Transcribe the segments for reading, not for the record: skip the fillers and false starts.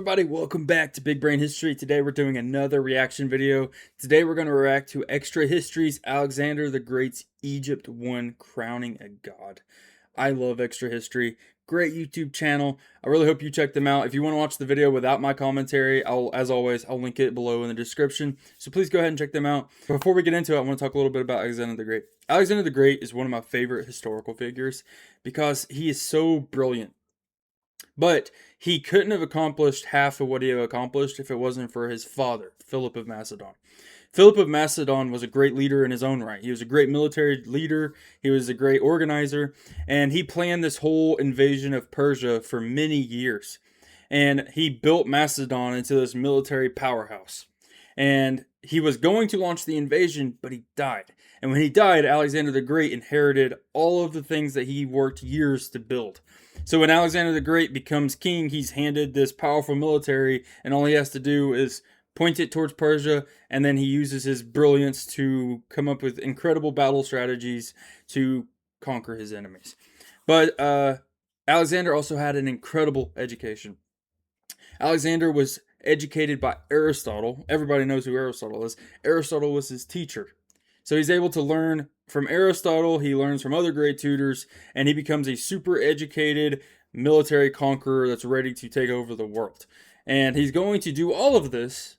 everybody? Welcome back to Big Brain History. Today we're doing another reaction video. Today we're going to react to Extra History's Alexander the Great's Egypt 1 Crowning a God. I love Extra History. Great YouTube channel. I really hope you check them out. If you want to watch the video without my commentary, as always, I'll link it below in the description. So please go ahead and check them out. Before we get into it, I want to talk a little bit about Alexander the Great. Alexander the Great is one of my favorite historical figures because he is so brilliant. But he couldn't have accomplished half of what he accomplished if it wasn't for his father, Philip of Macedon. Philip of Macedon was a great leader in his own right. He was a great military leader, he was a great organizer, and he planned this whole invasion of Persia for many years. And he built Macedon into this military powerhouse. And he was going to launch the invasion, but he died. And when he died, Alexander the Great inherited all of the things that he worked years to build. So when Alexander the Great becomes king, he's handed this powerful military, and all he has to do is point it towards Persia, and then he uses his brilliance to come up with incredible battle strategies to conquer his enemies. But Alexander also had an incredible education. Alexander was educated by Aristotle. Everybody knows who Aristotle is. Aristotle was his teacher. So he's able to learn from Aristotle, he learns from other great tutors, and he becomes a super educated military conqueror that's ready to take over the world. And he's going to do all of this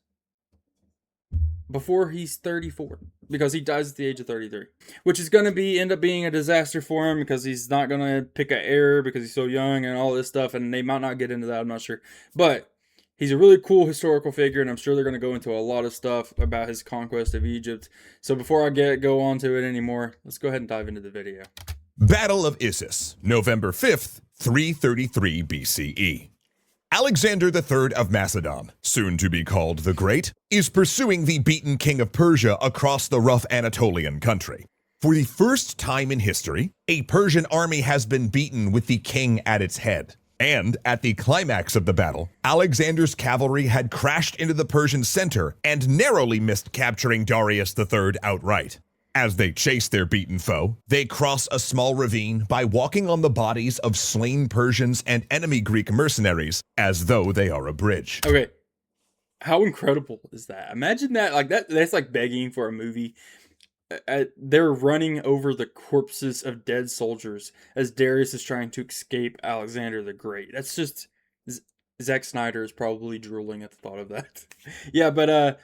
before he's 34, because he dies at the age of 33, which is going to end up being a disaster for him because he's not going to pick an heir because he's so young and all this stuff, and they might not get into that, I'm not sure. But he's a really cool historical figure, and I'm sure they're going to go into a lot of stuff about his conquest of Egypt. So before I go on to it anymore, let's go ahead and dive into the video. Battle of Issus, November 5th, 333 BCE. Alexander III of Macedon, soon to be called the Great, is pursuing the beaten king of Persia across the rough Anatolian country. For the first time in history, a Persian army has been beaten with the king at its head. And at the climax of the battle, Alexander's cavalry had crashed into the Persian center and narrowly missed capturing Darius III outright. As they chase their beaten foe, they cross a small ravine by walking on the bodies of slain Persians and enemy Greek mercenaries as though they are a bridge. Okay, how incredible is that? Imagine that, like that's like begging for a movie. They're running over the corpses of dead soldiers as Darius is trying to escape Alexander the Great. That's just, Zack Snyder is probably drooling at the thought of that. Yeah, but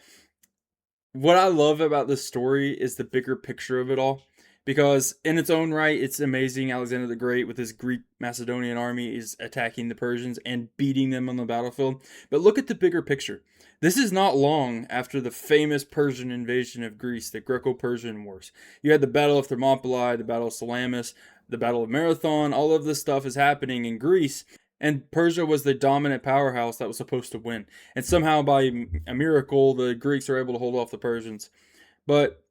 what I love about this story is the bigger picture of it all, because in its own right, it's amazing. Alexander the Great with his Greek Macedonian army is attacking the Persians and beating them on the battlefield. But look at the bigger picture. This is not long after the famous Persian invasion of Greece, the Greco-Persian Wars. You had the Battle of Thermopylae, the Battle of Salamis, the Battle of Marathon. All of this stuff is happening in Greece, and Persia was the dominant powerhouse that was supposed to win. And somehow, by a miracle, the Greeks are able to hold off the Persians. But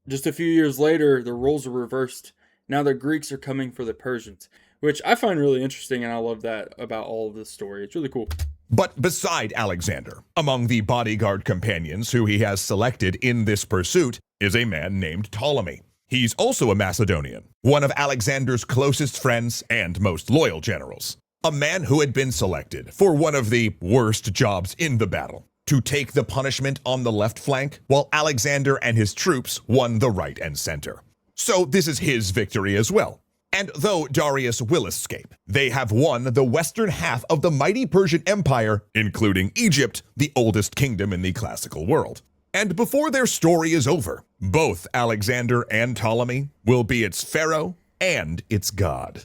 just a few years later, the roles are reversed. Now the Greeks are coming for the Persians, which I find really interesting, and I love that about all of this story. It's really cool. But beside Alexander, among the bodyguard companions who he has selected in this pursuit is a man named Ptolemy. He's also a Macedonian, one of Alexander's closest friends and most loyal generals. A man who had been selected for one of the worst jobs in the battle, to take the punishment on the left flank, while Alexander and his troops won the right and center. So this is his victory as well. And though Darius will escape, they have won the western half of the mighty Persian Empire, including Egypt, the oldest kingdom in the classical world. And before their story is over, both Alexander and Ptolemy will be its pharaoh and its god.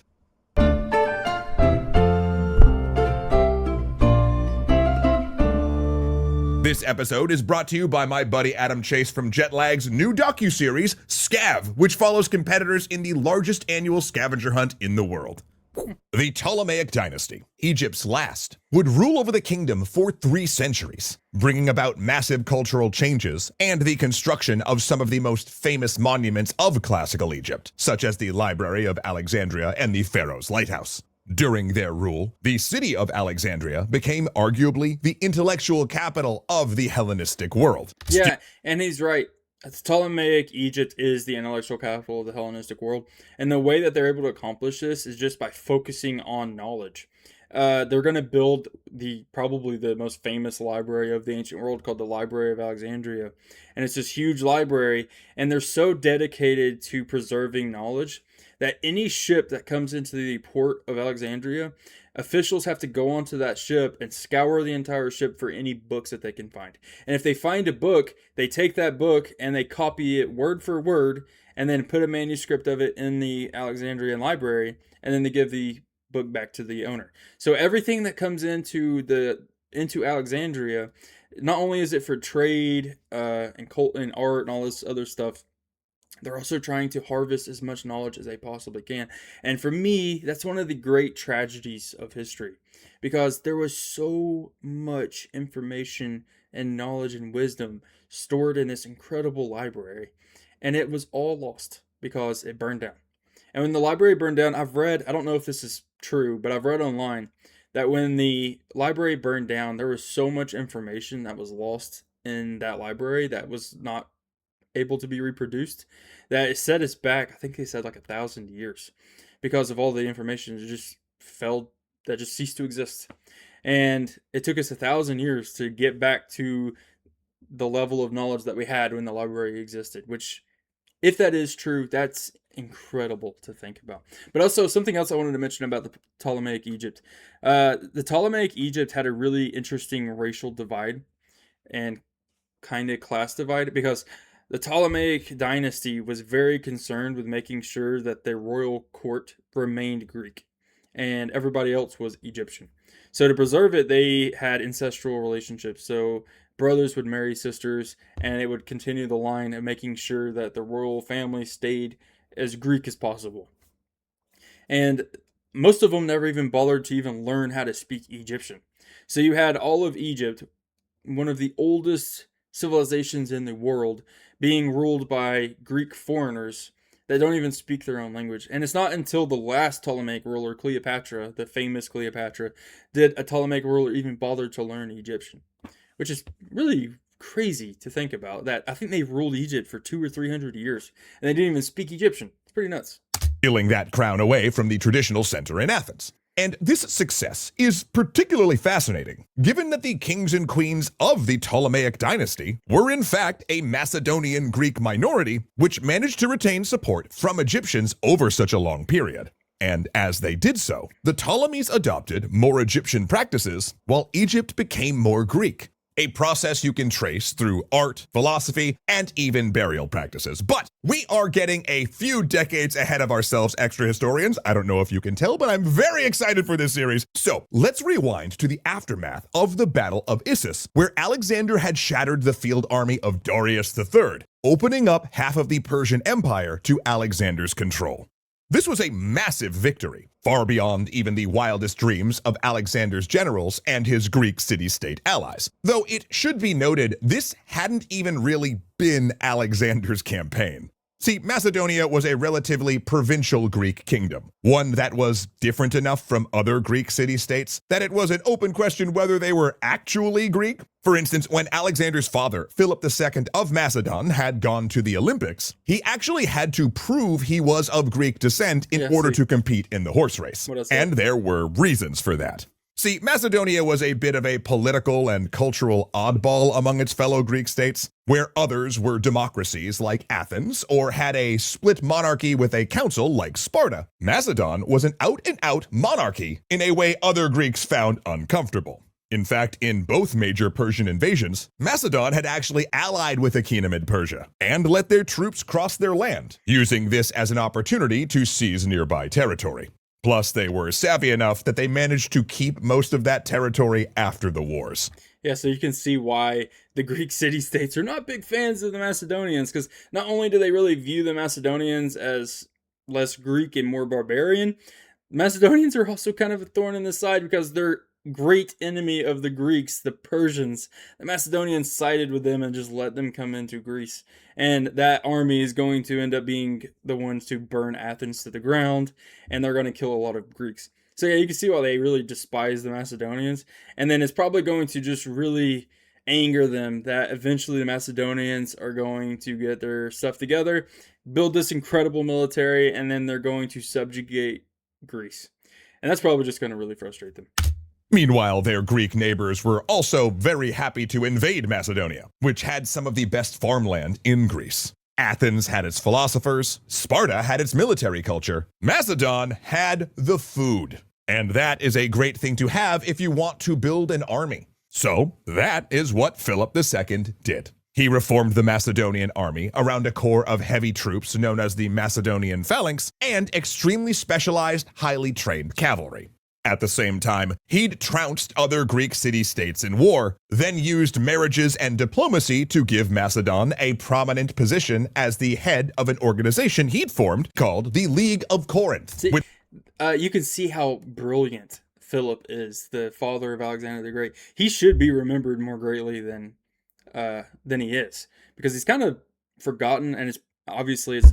This episode is brought to you by my buddy Adam Chase from Jetlag's new docuseries, Scav, which follows competitors in the largest annual scavenger hunt in the world. The Ptolemaic dynasty, Egypt's last, would rule over the kingdom for 3 centuries, bringing about massive cultural changes and the construction of some of the most famous monuments of classical Egypt, such as the Library of Alexandria and the Pharaoh's Lighthouse. During their rule, the city of Alexandria became arguably the intellectual capital of the Hellenistic world. Yeah, and he's right. Ptolemaic Egypt is the intellectual capital of the Hellenistic world, and the way that they're able to accomplish this is just by focusing on knowledge. They're going to build probably the most famous library of the ancient world called the Library of Alexandria. And it's this huge library, and they're so dedicated to preserving knowledge that any ship that comes into the port of Alexandria, officials have to go onto that ship and scour the entire ship for any books that they can find. And if they find a book, they take that book and they copy it word for word and then put a manuscript of it in the Alexandrian library, and then they give the book back to the owner. So everything that comes into Alexandria, not only is it for trade and cult and art and all this other stuff, they're also trying to harvest as much knowledge as they possibly can. And for me, that's one of the great tragedies of history, because there was so much information and knowledge and wisdom stored in this incredible library, and it was all lost because it burned down. And when the library burned down, I've read, I don't know if this is true, but I've read online that when the library burned down, there was so much information that was lost in that library that was not able to be reproduced, that it set us back, I think they said like 1,000 years, because of all the information that just that just ceased to exist. And it took us 1,000 years to get back to the level of knowledge that we had when the library existed, which, if that is true, that's incredible to think about. But also, something else I wanted to mention about the Ptolemaic Egypt. The Ptolemaic Egypt had a really interesting racial divide and kind of class divide, because the Ptolemaic dynasty was very concerned with making sure that their royal court remained Greek and everybody else was Egyptian. So to preserve it, they had ancestral relationships. So brothers would marry sisters, and it would continue the line of making sure that the royal family stayed as Greek as possible. And most of them never even bothered to even learn how to speak Egyptian. So you had all of Egypt, one of the oldest civilizations in the world, being ruled by Greek foreigners that don't even speak their own language. And it's not until the last Ptolemaic ruler, Cleopatra, the famous Cleopatra, did a Ptolemaic ruler even bother to learn Egyptian, which is really crazy to think about. That I think they ruled Egypt for 200 or 300 years, and they didn't even speak Egyptian. It's pretty nuts. Stealing that crown away from the traditional center in Athens. And this success is particularly fascinating, given that the kings and queens of the Ptolemaic dynasty were in fact a Macedonian Greek minority, which managed to retain support from Egyptians over such a long period. And as they did so, the Ptolemies adopted more Egyptian practices, while Egypt became more Greek. A process you can trace through art, philosophy, and even burial practices. But we are getting a few decades ahead of ourselves, extra historians. I don't know if you can tell, but I'm very excited for this series. So let's rewind to the aftermath of the Battle of Issus, where Alexander had shattered the field army of Darius III, opening up half of the Persian Empire to Alexander's control. This was a massive victory, far beyond even the wildest dreams of Alexander's generals and his Greek city-state allies. Though it should be noted, this hadn't even really been Alexander's campaign. See, Macedonia was a relatively provincial Greek kingdom, one that was different enough from other Greek city-states that it was an open question whether they were actually Greek. For instance, when Alexander's father, Philip II of Macedon, had gone to the Olympics, he actually had to prove he was of Greek descent in order to compete in the horse race. And there were reasons for that. See, Macedonia was a bit of a political and cultural oddball among its fellow Greek states, where others were democracies like Athens or had a split monarchy with a council like Sparta. Macedon was an out-and-out monarchy in a way other Greeks found uncomfortable. In fact, in both major Persian invasions, Macedon had actually allied with Achaemenid Persia and let their troops cross their land, using this as an opportunity to seize nearby territory. Plus, they were savvy enough that they managed to keep most of that territory after the wars. Yeah, so you can see why the Greek city-states are not big fans of the Macedonians, because not only do they really view the Macedonians as less Greek and more barbarian, Macedonians are also kind of a thorn in the side because they're great enemy of the Greeks, the Persians. The Macedonians sided with them and just let them come into Greece. And that army is going to end up being the ones to burn Athens to the ground, and they're going to kill a lot of Greeks. So yeah, you can see why they really despise the Macedonians. And then it's probably going to just really anger them that eventually the Macedonians are going to get their stuff together, build this incredible military, and then they're going to subjugate Greece. And that's probably just going to really frustrate them. Meanwhile, their Greek neighbors were also very happy to invade Macedonia, which had some of the best farmland in Greece. Athens had its philosophers, Sparta had its military culture, Macedon had the food. And that is a great thing to have if you want to build an army. So that is what Philip II did. He reformed the Macedonian army around a corps of heavy troops known as the Macedonian phalanx and extremely specialized, highly trained cavalry. At the same time, he'd trounced other Greek city-states in war, then used marriages and diplomacy to give Macedon a prominent position as the head of an organization he'd formed called the League of Corinth. See, you can see how brilliant Philip is, the father of Alexander the Great. He should be remembered more greatly than he is, because he's kind of forgotten, and it's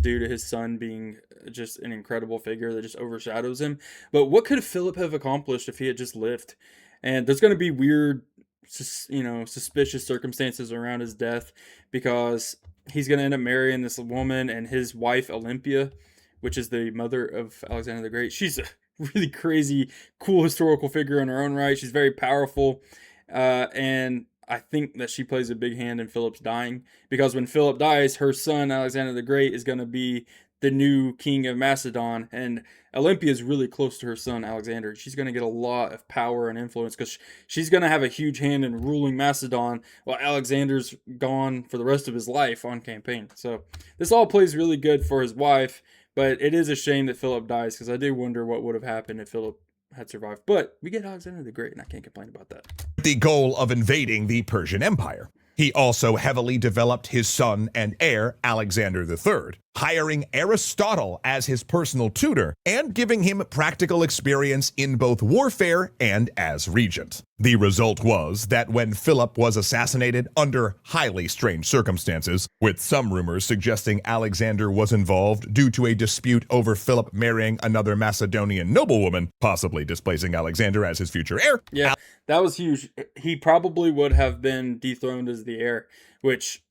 due to his son being just an incredible figure that just overshadows him. But what could Philip have accomplished if he had just lived? And there's going to be weird, suspicious circumstances around his death, because he's going to end up marrying this woman, and his wife Olympia, which is the mother of Alexander the Great. She's a really crazy, cool historical figure in her own right. She's very powerful, and I think that she plays a big hand in Philip's dying, because when Philip dies, her son Alexander the Great is going to be the new king of Macedon, and Olympia is really close to her son Alexander. She's going to get a lot of power and influence, because she's going to have a huge hand in ruling Macedon while Alexander's gone for the rest of his life on campaign. So this all plays really good for his wife, but it is a shame that Philip dies, because I do wonder what would have happened if Philip had survived. But we get Alexander the Great, and I can't complain about that. The goal of invading the Persian Empire. He also heavily developed his son and heir, Alexander III, hiring Aristotle as his personal tutor and giving him practical experience in both warfare and as regent. The result was that when Philip was assassinated under highly strange circumstances, with some rumors suggesting Alexander was involved due to a dispute over Philip marrying another Macedonian noblewoman, possibly displacing Alexander as his future heir. Yeah, that was huge. He probably would have been dethroned as the heir, which,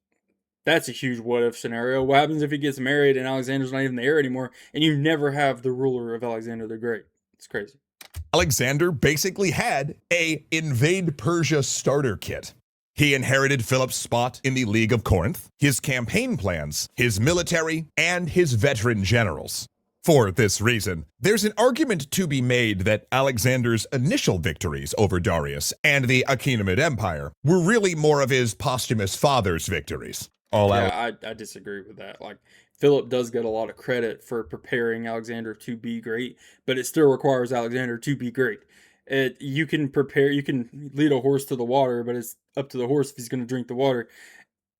that's a huge what-if scenario. What happens if he gets married and Alexander's not even the heir anymore, and you never have the ruler of Alexander the Great? It's crazy. Alexander basically had a invade Persia starter kit. He inherited Philip's spot in the League of Corinth, his campaign plans, his military, and his veteran generals. For this reason, there's an argument to be made that Alexander's initial victories over Darius and the Achaemenid Empire were really more of his posthumous father's victories. I disagree with that. Like, Philip does get a lot of credit for preparing Alexander to be great, but it still requires Alexander to be great. You can lead a horse to the water, but it's up to the horse if he's going to drink the water.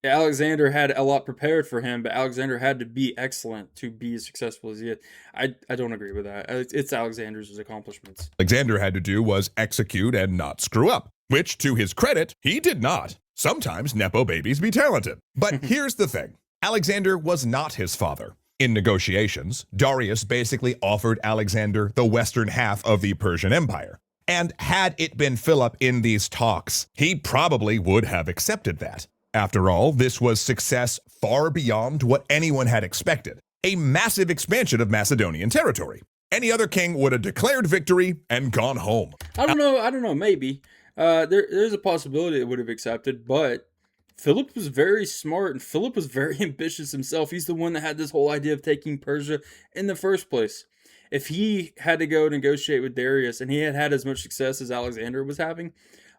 Alexander had a lot prepared for him, but Alexander had to be excellent to be as successful as he is. I don't agree with that. It's Alexander's accomplishments. Alexander had to do was execute and not screw up, which, to his credit, he did not. Sometimes Nepo babies be talented. But here's the thing. Alexander was not his father. In negotiations, Darius basically offered Alexander the western half of the Persian Empire. And had it been Philip in these talks, he probably would have accepted that. After all, this was success far beyond what anyone had expected. A massive expansion of Macedonian territory. Any other king would have declared victory and gone home. I don't know, maybe. There's a possibility it would have accepted, but Philip was very smart, and Philip was very ambitious himself. He's the one that had this whole idea of taking Persia in the first place. If he had to go negotiate with Darius, and he had had as much success as Alexander was having,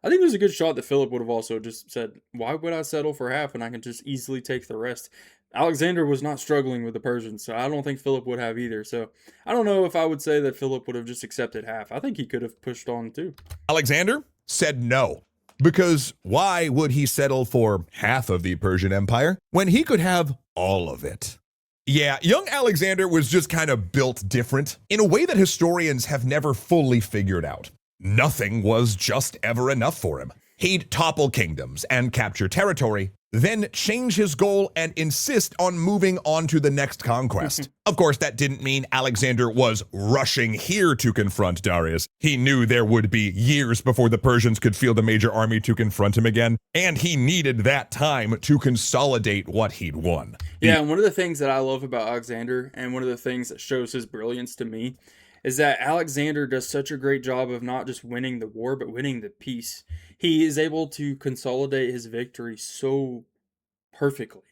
I think there's a good shot that Philip would have also just said, why would I settle for half when I can just easily take the rest? Alexander was not struggling with the Persians, so I don't think Philip would have either. So I don't know if I would say that Philip would have just accepted half. I think he could have pushed on too. Alexander said no. Because why would he settle for half of the Persian Empire when he could have all of it? Yeah, young Alexander was just kind of built different in a way that historians have never fully figured out. Nothing was just ever enough for him. He'd topple kingdoms and capture territory, then change his goal and insist on moving on to the next conquest. Of course, that didn't mean Alexander was rushing here to confront Darius. He knew there would be years before the Persians could field a major army to confront him again, and he needed that time to consolidate what he'd won. Yeah, and one of the things that I love about Alexander, and one of the things that shows his brilliance to me, is that Alexander does such a great job of not just winning the war, but winning the peace. He is able to consolidate his victory so perfectly.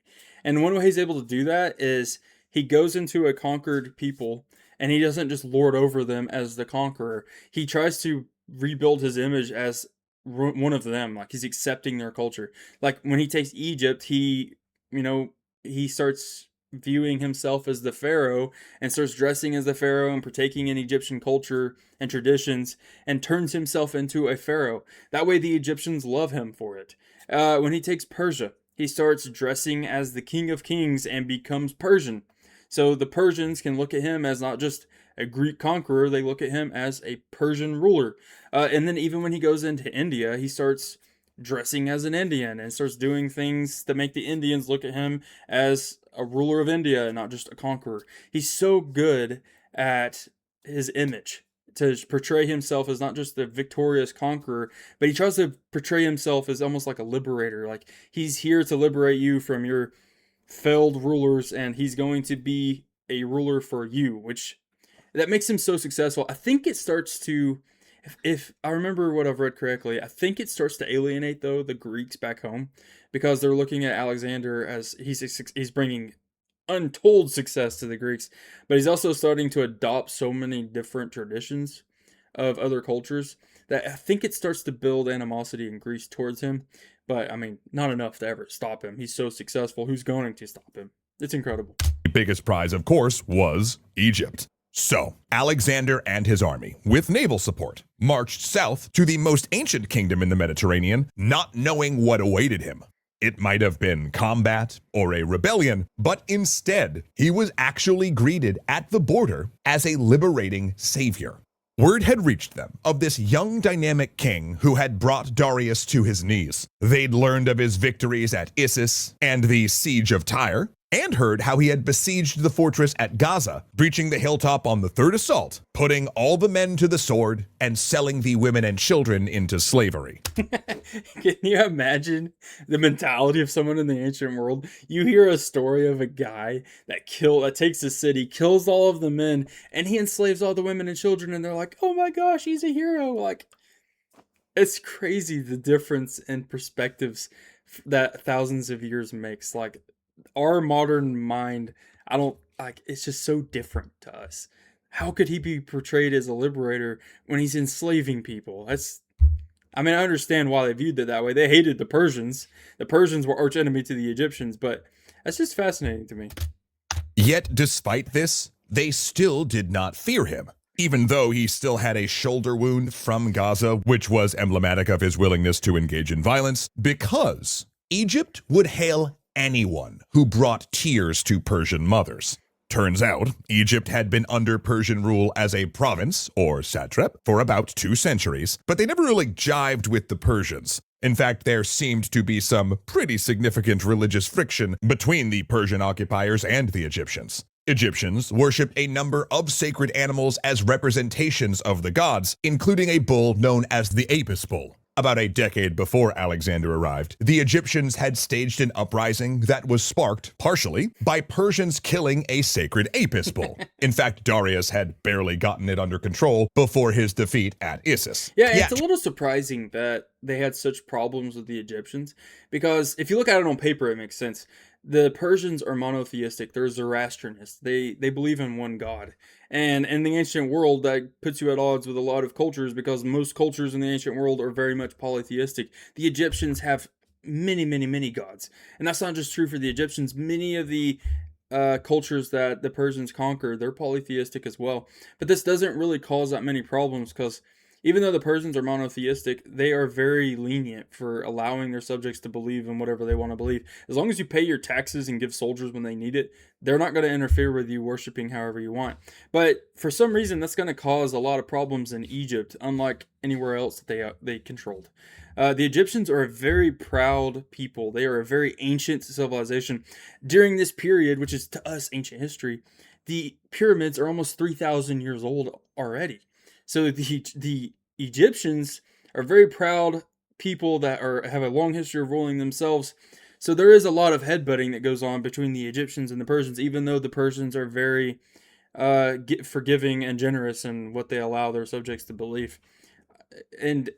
And one way he's able to do that is he goes into a conquered people and he doesn't just lord over them as the conqueror. He tries to rebuild his image as one of them, like he's accepting their culture. Like when he takes Egypt, you know, he starts viewing himself as the pharaoh and starts dressing as the pharaoh and partaking in Egyptian culture and traditions and turns himself into a pharaoh. That way the Egyptians love him for it. When he takes Persia, he starts dressing as the king of kings and becomes Persian. So the Persians can look at him as not just a Greek conqueror, they look at him as a Persian ruler. And then even when he goes into India, he starts dressing as an Indian and starts doing things that make the Indians look at him as a ruler of India and not just a conqueror. He's so good at his image to portray himself as not just the victorious conqueror, but he tries to portray himself as almost like a liberator. Like he's here to liberate you from your failed rulers, and he's going to be a ruler for you, which that makes him so successful. I think it starts to, if I remember what I've read correctly, I think it starts to alienate though the Greeks back home because they're looking at Alexander as he's bringing untold success to the Greeks, but he's also starting to adopt so many different traditions of other cultures that I think it starts to build animosity in Greece towards him. But I mean, not enough to ever stop him. He's so successful. Who's going to stop him? It's incredible. The biggest prize, of course, was Egypt. So, Alexander and his army, with naval support, marched south to the most ancient kingdom in the Mediterranean, not knowing what awaited him. It might have been combat or a rebellion, but instead, he was actually greeted at the border as a liberating savior. Word had reached them of this young dynamic king who had brought Darius to his knees. They'd learned of his victories at Issus and the siege of Tyre, and heard how he had besieged the fortress at Gaza, breaching the hilltop on the third assault, putting all the men to the sword, and selling the women and children into slavery. Can you imagine the mentality of someone in the ancient world? You hear a story of a guy that takes a city, kills all of the men, and he enslaves all the women and children, and they're like, "Oh my gosh, he's a hero!" Like, it's crazy the difference in perspectives that thousands of years makes. Like, our modern mind, I don't like, it's just so different to us. How could he be portrayed as a liberator when he's enslaving people? I mean, I understand why they viewed it that way. They hated the Persians. The Persians were arch enemy to the Egyptians, but that's just fascinating to me. Yet, despite this, they still did not fear him, even though he still had a shoulder wound from Gaza, which was emblematic of his willingness to engage in violence, because Egypt would hail anyone who brought tears to Persian mothers. Turns out, Egypt had been under Persian rule as a province, or satrap, for about 2 centuries, but they never really jived with the Persians. In fact, there seemed to be some pretty significant religious friction between the Persian occupiers and the Egyptians. Egyptians worshipped a number of sacred animals as representations of the gods, including a bull known as the Apis bull. About a decade before Alexander arrived, the Egyptians had staged an uprising that was sparked, partially, by Persians killing a sacred Apis bull. In fact, Darius had barely gotten it under control before his defeat at Issus. Yeah, it's a little surprising that they had such problems with the Egyptians, because if you look at it on paper, it makes sense. The Persians are monotheistic. They're Zoroastrianists. They believe in one god. And in the ancient world, that puts you at odds with a lot of cultures because most cultures in the ancient world are very much polytheistic. The Egyptians have many, many, many gods. And that's not just true for the Egyptians. Many of the cultures that the Persians conquered, they're polytheistic as well. But this doesn't really cause that many problems because even though the Persians are monotheistic, they are very lenient for allowing their subjects to believe in whatever they want to believe. As long as you pay your taxes and give soldiers when they need it, they're not going to interfere with you worshiping however you want. But for some reason, that's going to cause a lot of problems in Egypt, unlike anywhere else that they controlled. The Egyptians are a very proud people. They are a very ancient civilization. During this period, which is to us ancient history, the pyramids are almost 3,000 years old already. So the Egyptians are very proud people that have a long history of ruling themselves. So there is a lot of headbutting that goes on between the Egyptians and the Persians, even though the Persians are very forgiving and generous in what they allow their subjects to believe. And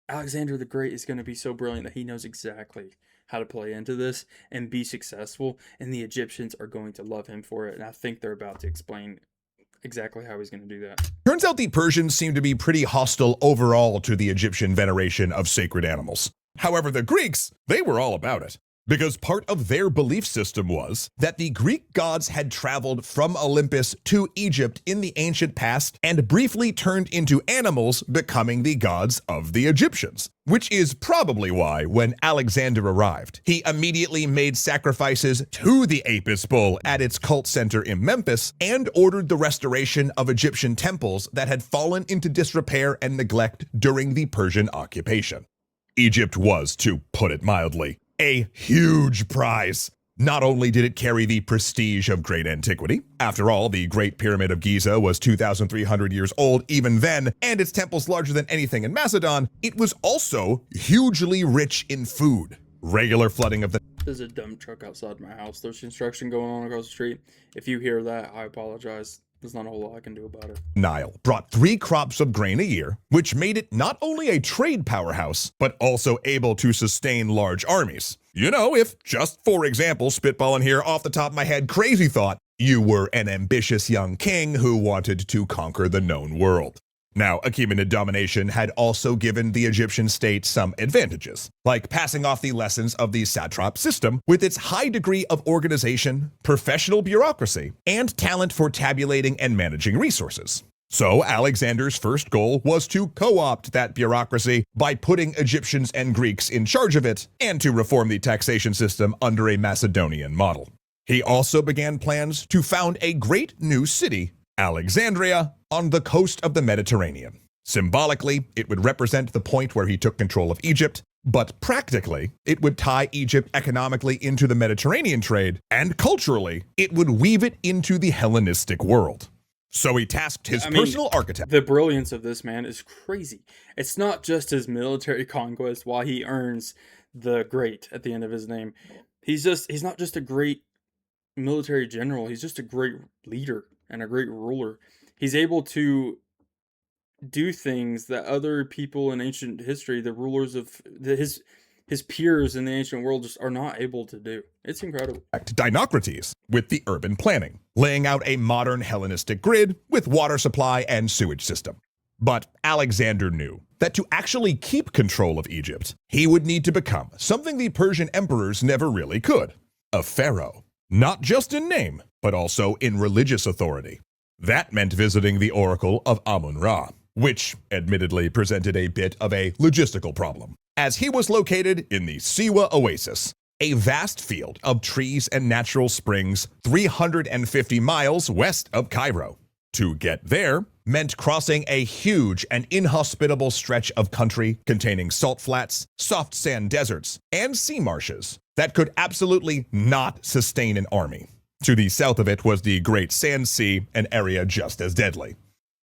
Alexander the Great is going to be so brilliant that he knows exactly how to play into this and be successful, and the Egyptians are going to love him for it. And I think they're about to explain exactly how he's going to do that. Turns out the Persians seem to be pretty hostile overall to the Egyptian veneration of sacred animals. However, the Greeks, they were all about it, because part of their belief system was that the Greek gods had traveled from Olympus to Egypt in the ancient past and briefly turned into animals, becoming the gods of the Egyptians. Which is probably why, when Alexander arrived, he immediately made sacrifices to the Apis bull at its cult center in Memphis and ordered the restoration of Egyptian temples that had fallen into disrepair and neglect during the Persian occupation. Egypt was, to put it mildly, a huge prize. Not only did it carry the prestige of great antiquity, after all, the Great Pyramid of Giza was 2,300 years old even then, and its temples larger than anything in Macedon, it was also hugely rich in food. Regular flooding of the There's a dump truck outside my house. There's construction going on across the street. If you hear that, I apologize. There's not a whole lot I can do about it. Nile brought 3 crops of grain a year, which made it not only a trade powerhouse, but also able to sustain large armies. You know, if just, for example, spitballing here off the top of my head, crazy thought, you were an ambitious young king who wanted to conquer the known world. Now, Achaemenid domination had also given the Egyptian state some advantages, like passing off the lessons of the satrap system with its high degree of organization, professional bureaucracy, and talent for tabulating and managing resources. So Alexander's first goal was to co-opt that bureaucracy by putting Egyptians and Greeks in charge of it, and to reform the taxation system under a Macedonian model. He also began plans to found a great new city, Alexandria, on the coast of the Mediterranean. Symbolically, it would represent the point where he took control of Egypt, but practically, it would tie Egypt economically into the Mediterranean trade, and culturally, it would weave it into the Hellenistic world. So he tasked his personal architect. The brilliance of this man is crazy. It's not just his military conquest, why he earns the great at the end of his name. He's not just a great military general, he's just a great leader and a great ruler. He's able to do things that other people in ancient history, the rulers of his peers in the ancient world, just are not able to do. It's incredible. Dinocrates with the urban planning, laying out a modern Hellenistic grid with water supply and sewage system. But Alexander knew that to actually keep control of Egypt, he would need to become something the Persian emperors never really could: a pharaoh. Not just in name, but also in religious authority. That meant visiting the oracle of Amun-Ra, which admittedly presented a bit of a logistical problem, as he was located in the Siwa Oasis, a vast field of trees and natural springs 350 miles west of Cairo. To get there meant crossing a huge and inhospitable stretch of country containing salt flats, soft sand deserts, and sea marshes that could absolutely not sustain an army. To the south of it was the Great Sand Sea, an area just as deadly.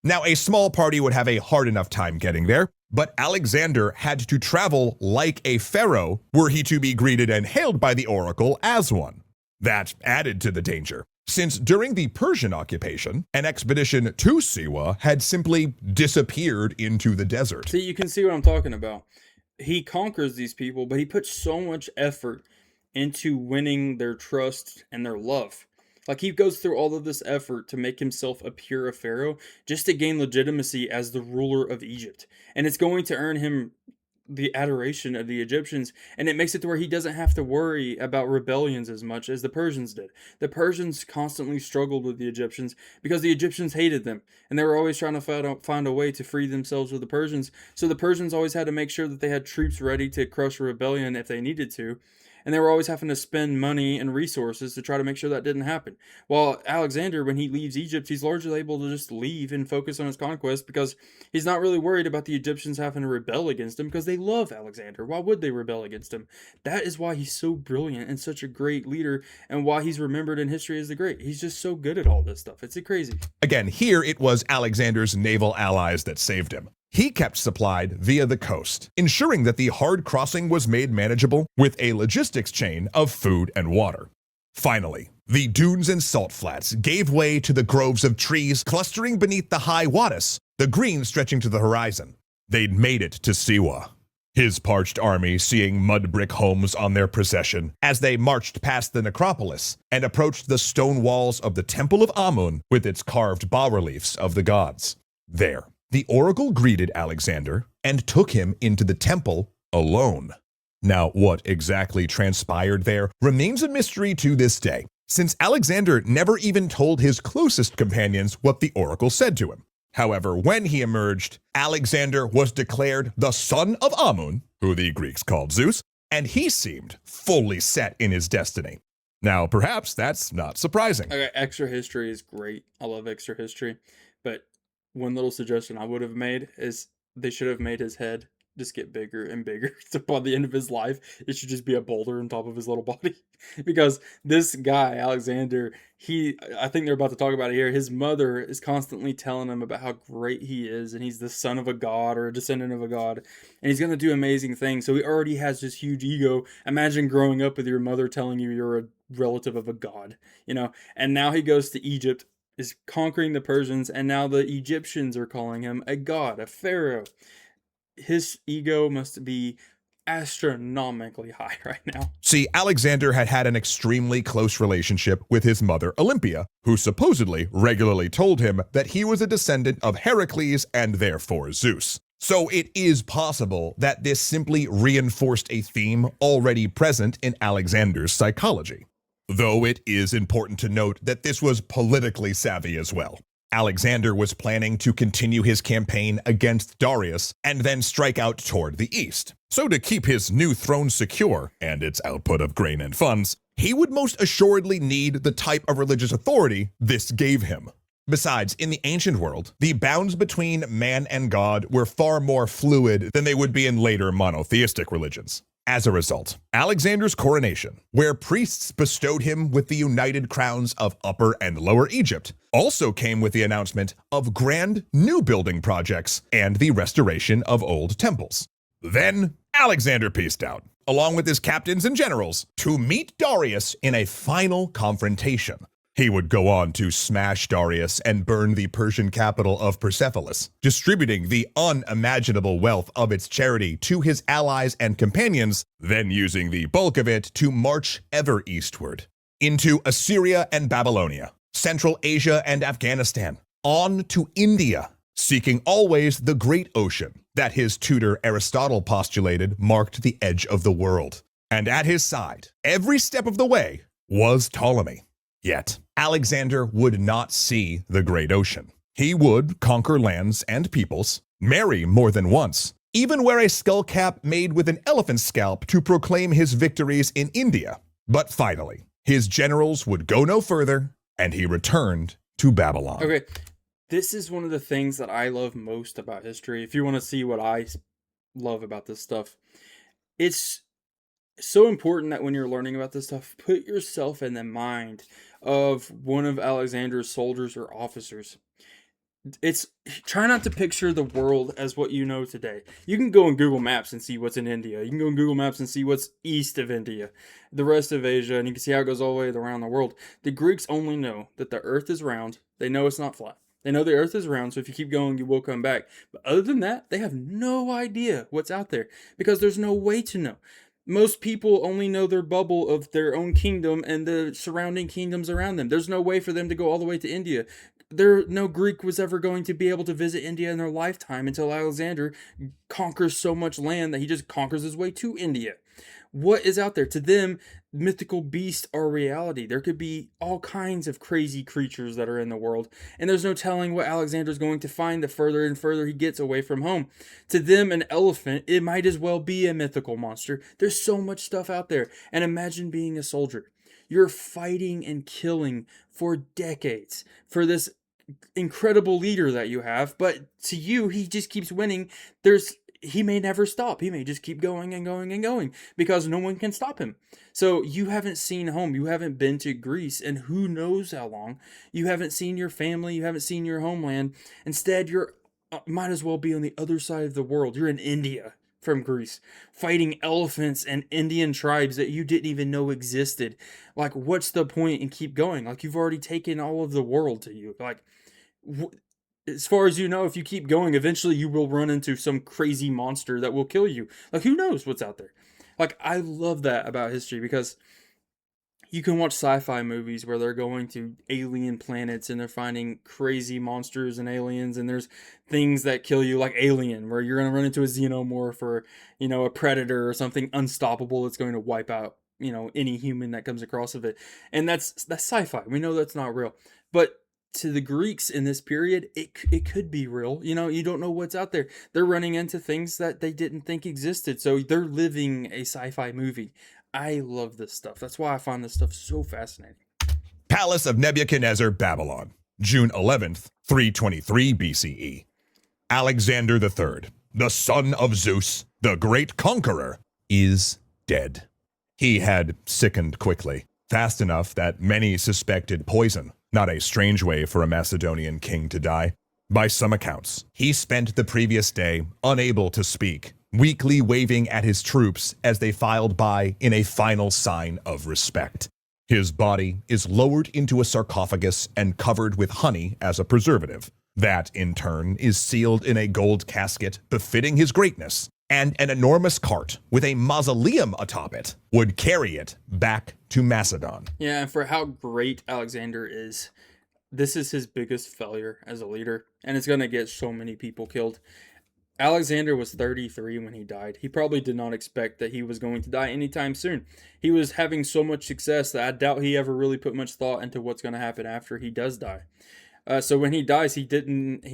Now, a small party would have a hard enough time getting there, but Alexander had to travel like a pharaoh were he to be greeted and hailed by the oracle as one. That added to the danger, since during the Persian occupation, an expedition to Siwa had simply disappeared into the desert. See, you can see what I'm talking about. He conquers these people, but he puts so much effort into winning their trust and their love. Like, he goes through all of this effort to make himself appear a pharaoh just to gain legitimacy as the ruler of Egypt. And it's going to earn him the adoration of the Egyptians, and it makes it to where he doesn't have to worry about rebellions as much as the Persians did. The Persians constantly struggled with the Egyptians because the Egyptians hated them, and they were always trying to find a way to free themselves with the Persians. So the Persians always had to make sure that they had troops ready to crush a rebellion if they needed to. And they were always having to spend money and resources to try to make sure that didn't happen. While Alexander, when he leaves Egypt, he's largely able to just leave and focus on his conquest because he's not really worried about the Egyptians having to rebel against him because they love Alexander. Why would they rebel against him? That is why he's so brilliant and such a great leader, and why he's remembered in history as the great. He's just so good at all this stuff. It's crazy. Again, here it was Alexander's naval allies that saved him. He kept supplied via the coast, ensuring that the hard crossing was made manageable with a logistics chain of food and water. Finally, the dunes and salt flats gave way to the groves of trees clustering beneath the high Wadis, the green stretching to the horizon. They'd made it to Siwa. His parched army seeing mud brick homes on their procession as they marched past the necropolis and approached the stone walls of the Temple of Amun with its carved bas-reliefs of the gods. There, the oracle greeted Alexander and took him into the temple alone. Now, what exactly transpired there remains a mystery to this day, since Alexander never even told his closest companions what the oracle said to him. However, when he emerged, Alexander was declared the son of Amun, who the Greeks called Zeus, and he seemed fully set in his destiny. Now, perhaps that's not surprising. Okay, extra history is great. I love extra history. But one little suggestion I would have made is they should have made his head just get bigger and bigger. So by the end of his life, it should just be a boulder on top of his little body. Because this guy, Alexander, I think they're about to talk about it here. His mother is constantly telling him about how great he is, and he's the son of a god or a descendant of a god, and he's going to do amazing things. So he already has this huge ego. Imagine growing up with your mother telling you you're a relative of a god, and now he goes to Egypt, is conquering the Persians, and now the Egyptians are calling him a god, a pharaoh. His ego must be astronomically high right now. See, Alexander had had an extremely close relationship with his mother Olympia, who supposedly regularly told him that he was a descendant of Heracles and therefore Zeus. So it is possible that this simply reinforced a theme already present in Alexander's psychology. Though it is important to note that this was politically savvy as well. Alexander was planning to continue his campaign against Darius and then strike out toward the east. So to keep his new throne secure and its output of grain and funds, he would most assuredly need the type of religious authority this gave him. Besides, in the ancient world, the bounds between man and God were far more fluid than they would be in later monotheistic religions. As a result, Alexander's coronation, where priests bestowed him with the united crowns of Upper and Lower Egypt, also came with the announcement of grand new building projects and the restoration of old temples. Then, Alexander peaced out, along with his captains and generals, to meet Darius in a final confrontation. He would go on to smash Darius and burn the Persian capital of Persepolis, distributing the unimaginable wealth of its charity to his allies and companions, then using the bulk of it to march ever eastward into Assyria and Babylonia, Central Asia and Afghanistan, on to India, seeking always the great ocean that his tutor Aristotle postulated marked the edge of the world. And at his side, every step of the way, was Ptolemy. Yet, Alexander would not see the great ocean. He would conquer lands and peoples, marry more than once, even wear a skull cap made with an elephant's scalp to proclaim his victories in India. But finally, his generals would go no further, and he returned to Babylon. Okay, this is one of the things that I love most about history. If you want to see what I love about this stuff, it's so important that when you're learning about this stuff, put yourself in the mind of one of Alexander's soldiers or officers. Try not to picture the world as what you know today. You can go on Google Maps and see what's in India. You can go on Google Maps and see what's east of India, the rest of Asia, and you can see how it goes all the way around the world. The Greeks only know that the earth is round. They know it's not flat. They know the earth is round, so if you keep going, you will come back. But other than that, they have no idea what's out there because there's no way to know. Most people only know their bubble of their own kingdom and the surrounding kingdoms around them. There's no way for them to go all the way to India. No Greek was ever going to be able to visit India in their lifetime until Alexander conquers so much land that he just conquers his way to India. What is out there? To them, mythical beasts are reality. There could be all kinds of crazy creatures that are in the world, and there's no telling what Alexander's going to find the further and further he gets away from home. To them, an elephant, it might as well be a mythical monster. There's so much stuff out there. And imagine being a soldier. You're fighting and killing for decades for this incredible leader that you have, but to you, he just keeps winning. He may never stop. He may just keep going and going and going because no one can stop him. So you haven't seen home. You haven't been to Greece and who knows how long. You haven't seen your family. You haven't seen your homeland. Instead, you're might as well be on the other side of the world. You're in India from Greece, fighting elephants and Indian tribes that you didn't even know existed. Like, what's the point in keep going? Like, you've already taken all of the world to you. Like, as far as you know, if you keep going, eventually you will run into some crazy monster that will kill you. Like, who knows what's out there? Like, I love that about history because you can watch sci-fi movies where they're going to alien planets and they're finding crazy monsters and aliens, and there's things that kill you, like Alien, where you're going to run into a xenomorph or, a predator or something unstoppable that's going to wipe out, any human that comes across of it. And that's sci-fi. We know that's not real. But to the Greeks in this period, it could be real. You don't know what's out there. They're running into things that they didn't think existed. So they're living a sci-fi movie. I love this stuff. That's why I find this stuff so fascinating. Palace of Nebuchadnezzar, Babylon, June 11th, 323 BCE. Alexander III, the son of Zeus, the great conqueror, is dead. He had sickened quickly, fast enough that many suspected poison, not a strange way for a Macedonian king to die. By some accounts, he spent the previous day unable to speak, weakly waving at his troops as they filed by in a final sign of respect. His body is lowered into a sarcophagus and covered with honey as a preservative. That, in turn, is sealed in a gold casket befitting his greatness, and an enormous cart with a mausoleum atop it would carry it back to Macedon. Yeah, and for how great Alexander is, this is his biggest failure as a leader, and it's going to get so many people killed. Alexander was 33 when he died. He probably did not expect that he was going to die anytime soon. He was having so much success that I doubt he ever really put much thought into what's going to happen after he does die. So when he dies, he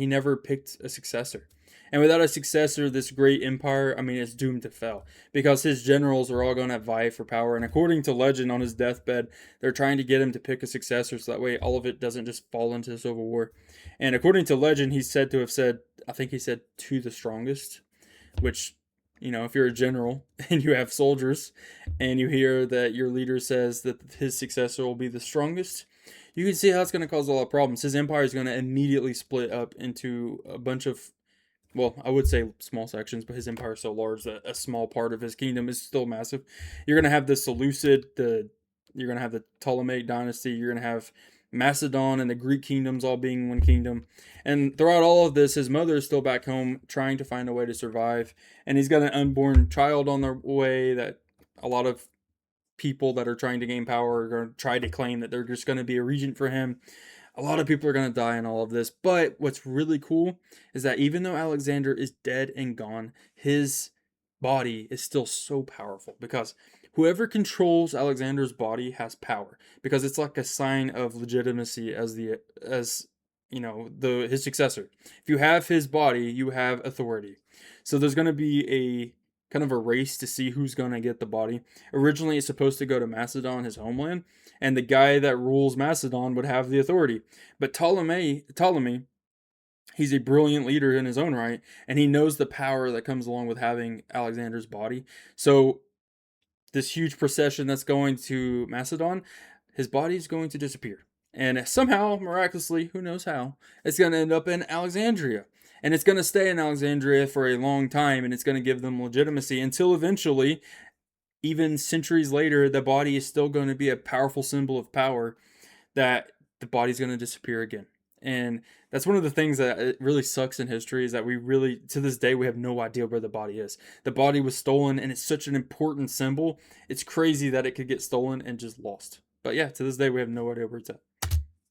never picked a successor. And without a successor, this great empire, it's doomed to fail. Because his generals are all going to vie for power. And according to legend, on his deathbed, they're trying to get him to pick a successor so that way all of it doesn't just fall into civil war. And according to legend, he's said to have said, I think he said, to the strongest. Which, if you're a general and you have soldiers and you hear that your leader says that his successor will be the strongest, you can see how that's going to cause a lot of problems. His empire is going to immediately split up into a bunch of, well, I would say small sections, but his empire is so large that a small part of his kingdom is still massive. You're going to have the Seleucid, you're going to have the Ptolemaic dynasty, you're going to have Macedon and the Greek kingdoms all being one kingdom. And throughout all of this, his mother is still back home trying to find a way to survive. And he's got an unborn child on their way that a lot of people that are trying to gain power are going to try to claim that they're just going to be a regent for him. A lot of people are going to die in all of this. But what's really cool is that even though Alexander is dead and gone, his body is still so powerful because whoever controls Alexander's body has power, because it's like a sign of legitimacy as his successor. If you have his body, you have authority. So there's going to be a kind of a race to see who's going to get the body. Originally, it's supposed to go to Macedon, his homeland, and the guy that rules Macedon would have the authority. But Ptolemy, he's a brilliant leader in his own right, and he knows the power that comes along with having Alexander's body. So this huge procession that's going to Macedon, his body is going to disappear. And somehow, miraculously, who knows how, it's going to end up in Alexandria. And it's going to stay in Alexandria for a long time, and it's going to give them legitimacy until eventually, even centuries later, the body is still going to be a powerful symbol of power, that the body's going to disappear again. And that's one of the things that it really sucks in history, is that we really, to this day, we have no idea where the body is. The body was stolen, and it's such an important symbol. It's crazy that it could get stolen and just lost. But yeah, to this day, we have no idea where it's at.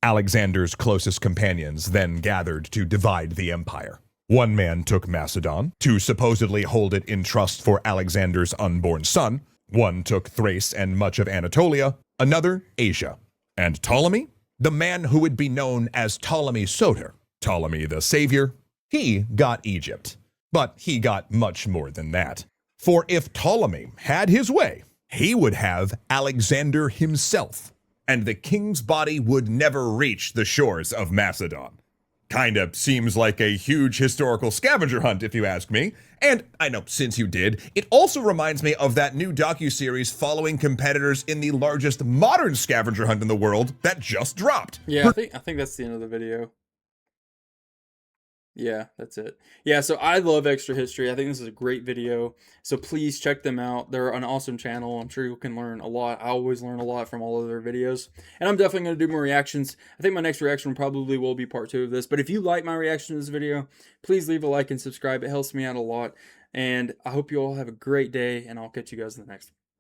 Alexander's closest companions then gathered to divide the empire. One man took Macedon, to supposedly hold it in trust for Alexander's unborn son. One took Thrace and much of Anatolia, another Asia. And Ptolemy, the man who would be known as Ptolemy Soter, Ptolemy the Savior, he got Egypt. But he got much more than that. For if Ptolemy had his way, he would have Alexander himself, and the king's body would never reach the shores of Macedon. Kinda seems like a huge historical scavenger hunt, if you ask me. And I know, since you did, it also reminds me of that new docuseries following competitors in the largest modern scavenger hunt in the world that just dropped. Yeah, I think that's the end of the video. Yeah, that's it. Yeah, so I love Extra History. I think this is a great video. So please check them out. They're an awesome channel. I'm sure you can learn a lot. I always learn a lot from all of their videos. And I'm definitely going to do more reactions. I think my next reaction probably will be part 2 of this. But if you like my reaction to this video, please leave a like and subscribe. It helps me out a lot. And I hope you all have a great day, and I'll catch you guys in the next one.